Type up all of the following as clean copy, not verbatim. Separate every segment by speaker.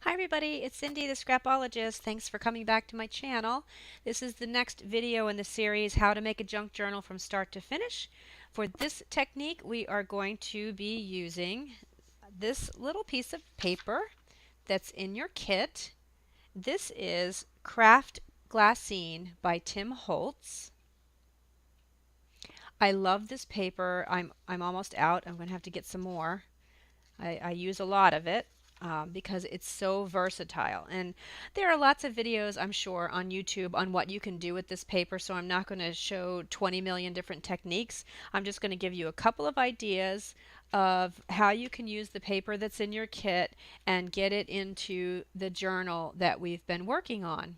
Speaker 1: Hi everybody, it's Cindy the Scrapologist. Thanks for coming back to my channel. This is the next video in the series, How to Make a Junk Journal from Start to Finish. For this technique, we are going to be using this little piece of paper that's in your kit. This is Kraft Glassine by Tim Holtz. I love this paper. I'm almost out. I'm going to have to get some more. I use a lot of it because it's so versatile. And there are lots of videos, I'm sure, on YouTube on what you can do with this paper, so I'm not going to show 20 million different techniques. I'm just going to give you a couple of ideas of how you can use the paper that's in your kit and get it into the journal that we've been working on.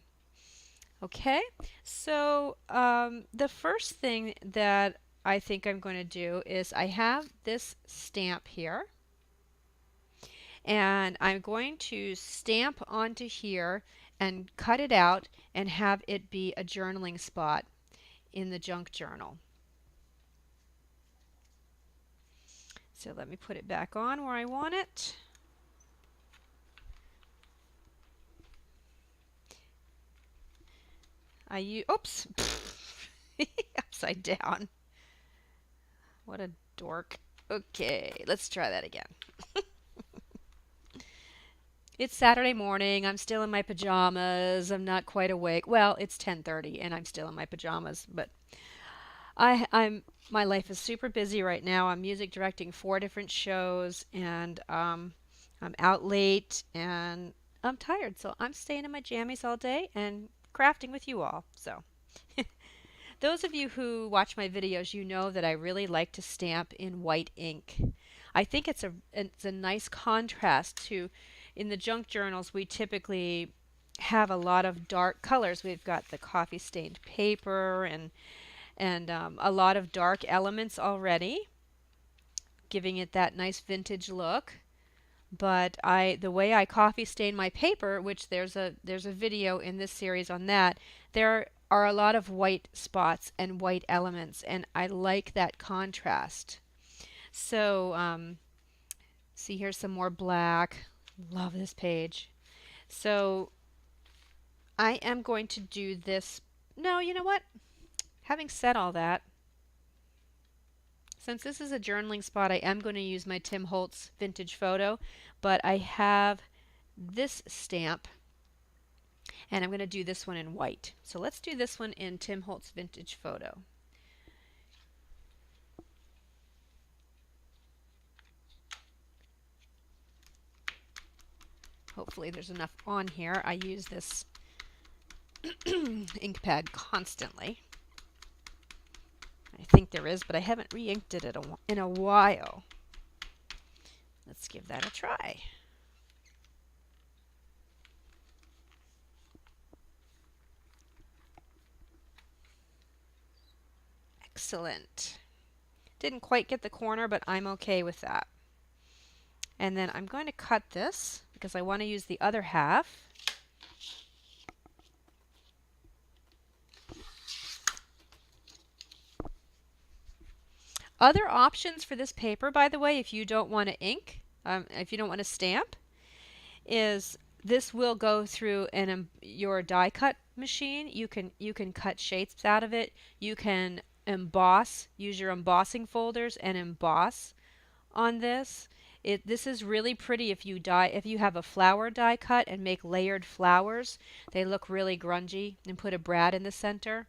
Speaker 1: Okay, so the first thing that I think I'm going to do is I have this stamp here. And I'm going to stamp onto here and cut it out and have it be a journaling spot in the junk journal. So let me put it back on where I want it. Oops, upside down. What a dork. Okay, let's try that again. It's Saturday morning. I'm still in my pajamas. I'm not quite awake. Well, it's 10:30 and I'm still in my pajamas, but my life is super busy right now. I'm music directing 4 different shows and I'm out late and I'm tired. So I'm staying in my jammies all day and crafting with you all. So those of you who watch my videos, you know that I really like to stamp in white ink. I think it's a nice contrast to in the junk journals we typically have a lot of dark colors. We've got the coffee stained paper and a lot of dark elements already, giving it that nice vintage look. But the way I coffee stain my paper, which there's a video in this series on that, there are a lot of white spots and white elements, and I like that contrast. So see, here's some more black. Love this page. So I am going to do this. No, you know what? Having said all that, since this is a journaling spot, I am going to use my Tim Holtz vintage photo, but I have this stamp and I'm going to do this one in white. So let's do this one in Tim Holtz vintage photo. Hopefully there's enough on here. I use this ink pad constantly. I think there is, but I haven't re-inked it in a while. Let's give that a try. Excellent. Didn't quite get the corner, but I'm okay with that. And then I'm going to cut this because I want to use the other half. Other options for this paper, by the way, if you don't want to ink, if you don't want to stamp, is this will go through your die cut machine. You can cut shapes out of it. You can emboss, use your embossing folders and emboss on this. This is really pretty if you have a flower die cut and make layered flowers. They look really grungy, and put a brad in the center.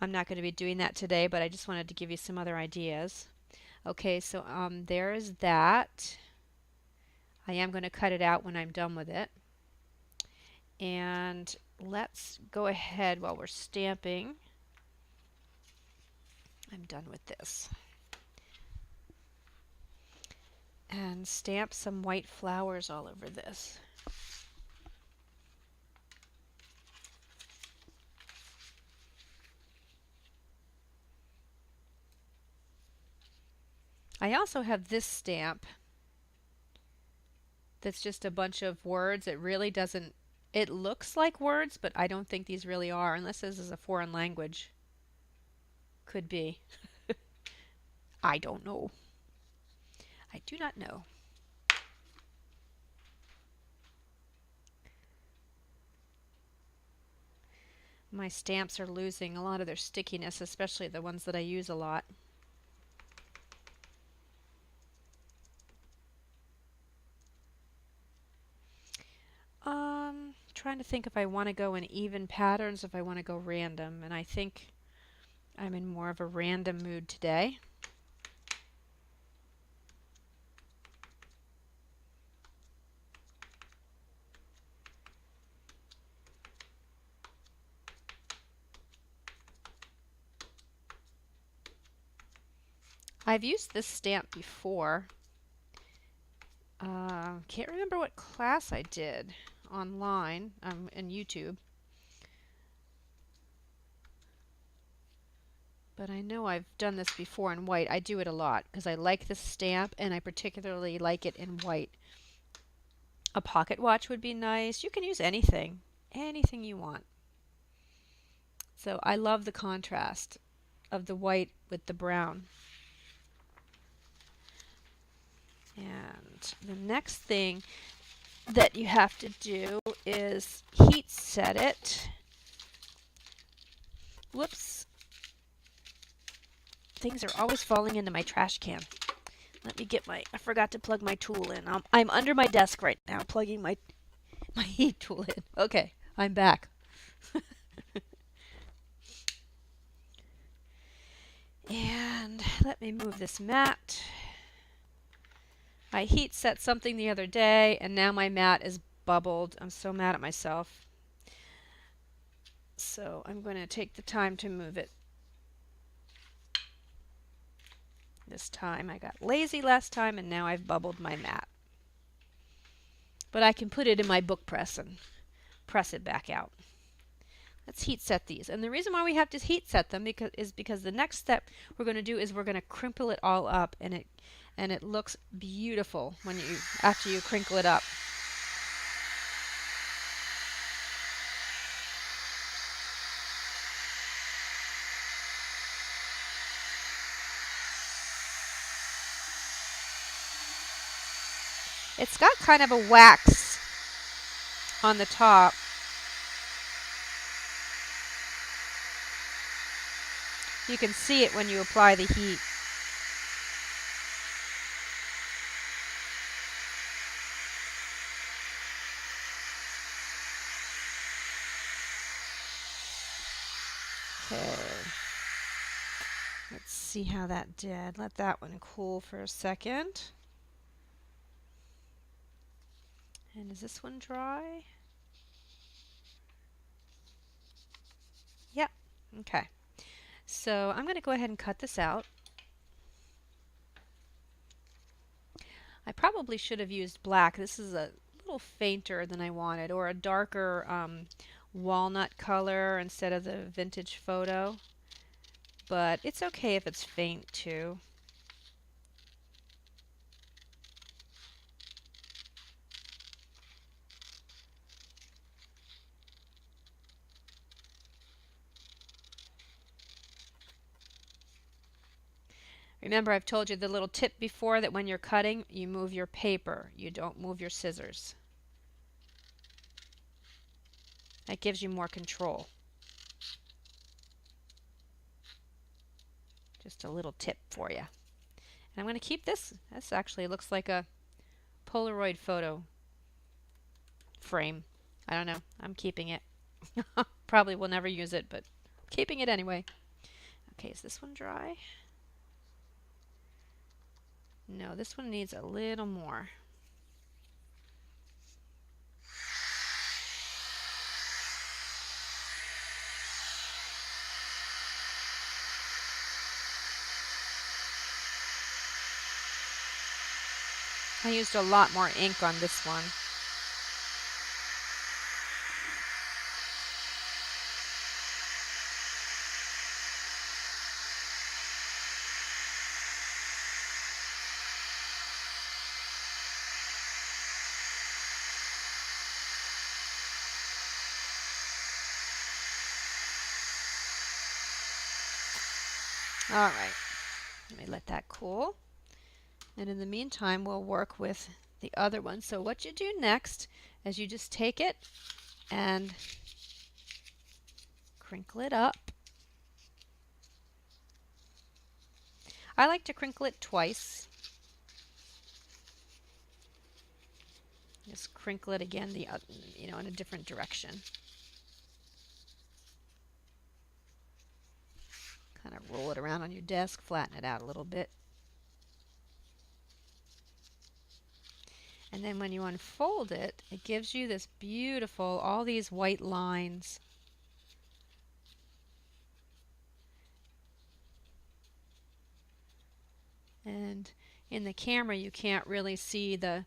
Speaker 1: I'm not going to be doing that today, but I just wanted to give you some other ideas. Okay, so there is that. I am going to cut it out when I'm done with it. And let's go ahead while we're stamping. I'm done with this. And stamp some white flowers all over this. I also have this stamp that's just a bunch of words. It really doesn't, it looks like words, but I don't think these really are, unless this is a foreign language. Could be. I don't know. I do not know. my stamps are losing a lot of their stickiness, especially the ones that I use a lot. Trying to think if I want to go in even patterns, if I want to go random, and I think I'm in more of a random mood today. I've used this stamp before. Can't remember what class I did online in YouTube. But I know I've done this before in white. I do it a lot because I like this stamp and I particularly like it in white. A pocket watch would be nice. You can use anything you want. So I love the contrast of the white with the brown. And the next thing that you have to do is heat set it. Whoops. Things are always falling into my trash can. Let me get I forgot to plug my tool in. I'm under my desk right now plugging my heat tool in. Okay, I'm back. And let me move this mat. I heat set something the other day and now my mat is bubbled. I'm so mad at myself. So I'm going to take the time to move it. This time I got lazy last time and now I've bubbled my mat. But I can put it in my book press and press it back out. Let's heat set these. And the reason why we have to heat set them is because the next step we're going to do is we're going to crimple it all up, and it looks beautiful when after you crinkle it up. It's got kind of a wax on the top. You can see it when you apply the heat. Okay. Let's see how that did. Let that one cool for a second. And is this one dry? Yep. Okay. So I'm going to go ahead and cut this out. I probably should have used black. This is a little fainter than I wanted, or a darker walnut color instead of the vintage photo. But it's okay if it's faint too. Remember, I've told you the little tip before that when you're cutting, you move your paper. You don't move your scissors. That gives you more control. Just a little tip for you. And I'm going to keep this. This actually looks like a Polaroid photo frame. I don't know. I'm keeping it. Probably will never use it, but keeping it anyway. Okay, is this one dry? No, this one needs a little more. I used a lot more ink on this one. All right, let me let that cool. And in the meantime, we'll work with the other one. So what you do next is you just take it and crinkle it up. I like to crinkle it twice. Just crinkle it again, in a different direction. Kind of roll it around on your desk, flatten it out a little bit. And then when you unfold it, it gives you this beautiful, all these white lines. And in the camera, you can't really see the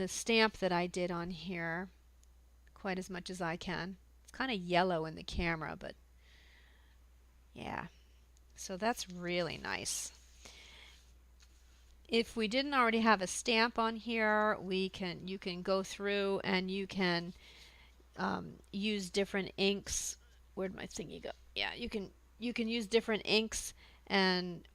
Speaker 1: stamp that I did on here quite as much as I can. It's kind of yellow in the camera, but yeah. So that's really nice. If we didn't already have a stamp on here, you can go through and you can use different inks. Where'd my thingy go? Yeah, you can use different inks and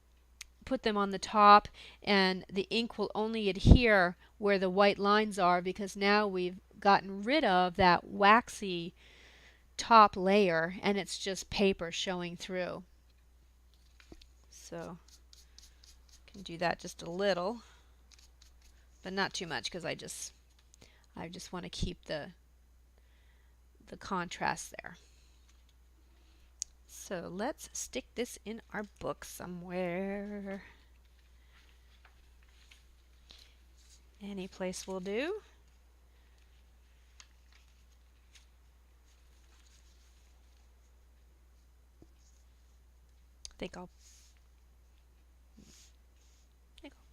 Speaker 1: put them on the top, and the ink will only adhere where the white lines are, because now we've gotten rid of that waxy top layer and it's just paper showing through. So I can do that just a little, but not too much, because I just want to keep the contrast there. So let's stick this in our book somewhere. Any place will do. I think I'll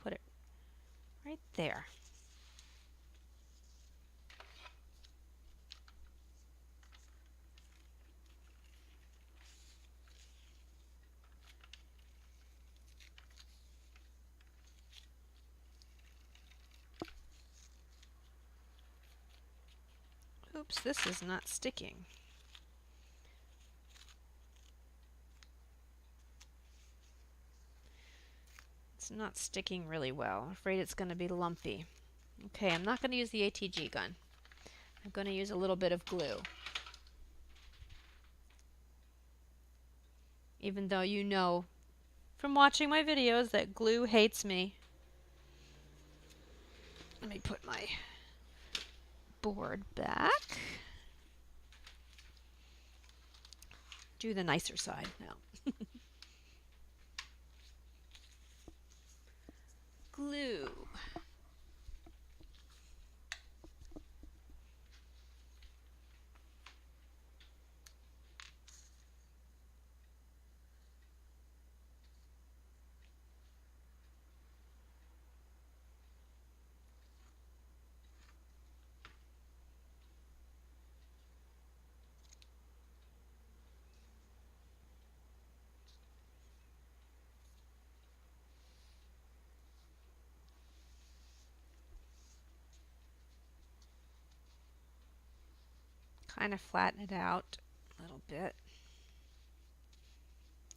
Speaker 1: put it right there. Oops, this is not sticking. It's not sticking really well. I'm afraid it's going to be lumpy. Okay, I'm not going to use the ATG gun. I'm going to use a little bit of glue. Even though you know from watching my videos that glue hates me. Let me put my board back. Do the nicer side now. Glue. Kind of flatten it out a little bit.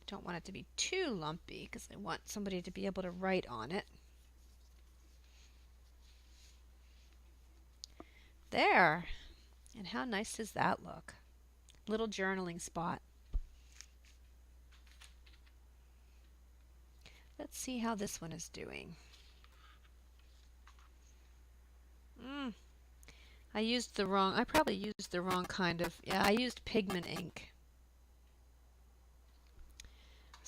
Speaker 1: Don't want it to be too lumpy, because I want somebody to be able to write on it. There. And how nice does that look? Little journaling spot. Let's see how this one is doing. I probably used the wrong kind of, I used pigment ink.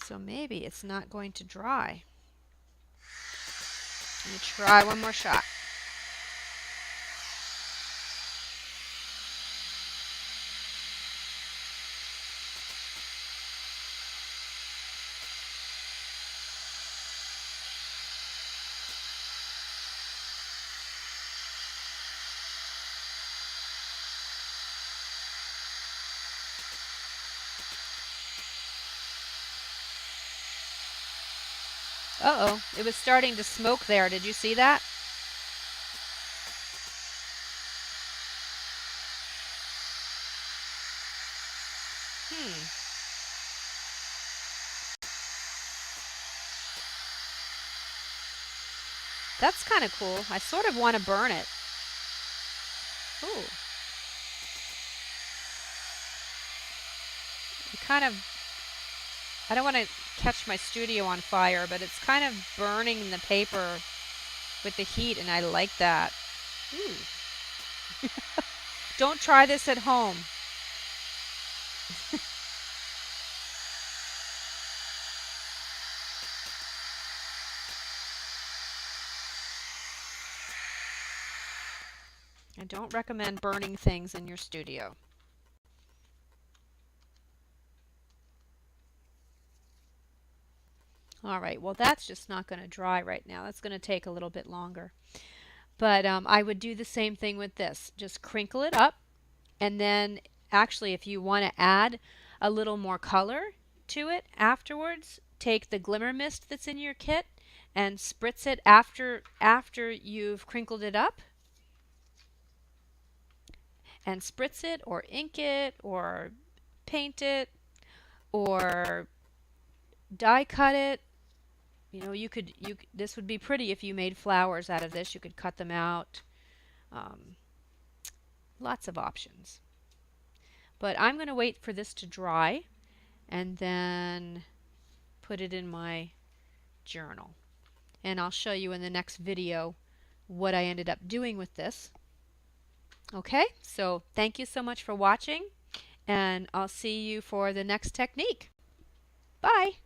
Speaker 1: So maybe it's not going to dry. Let me try one more shot. Uh-oh, it was starting to smoke there. Did you see that? That's kind of cool. I sort of want to burn it. Ooh. kind of, I don't want to catch my studio on fire, but it's kind of burning the paper with the heat, and I like that. Ooh. Don't try this at home. I don't recommend burning things in your studio. All right, well that's just not going to dry right now. That's going to take a little bit longer. But I would do the same thing with this. Just crinkle it up, and then actually if you want to add a little more color to it afterwards, take the glimmer mist that's in your kit and spritz it after you've crinkled it up, and spritz it or ink it or paint it or die cut it. You know, this would be pretty if you made flowers out of this. You could cut them out. Lots of options. But I'm going to wait for this to dry and then put it in my journal. And I'll show you in the next video what I ended up doing with this. Okay, so thank you so much for watching, and I'll see you for the next technique. Bye!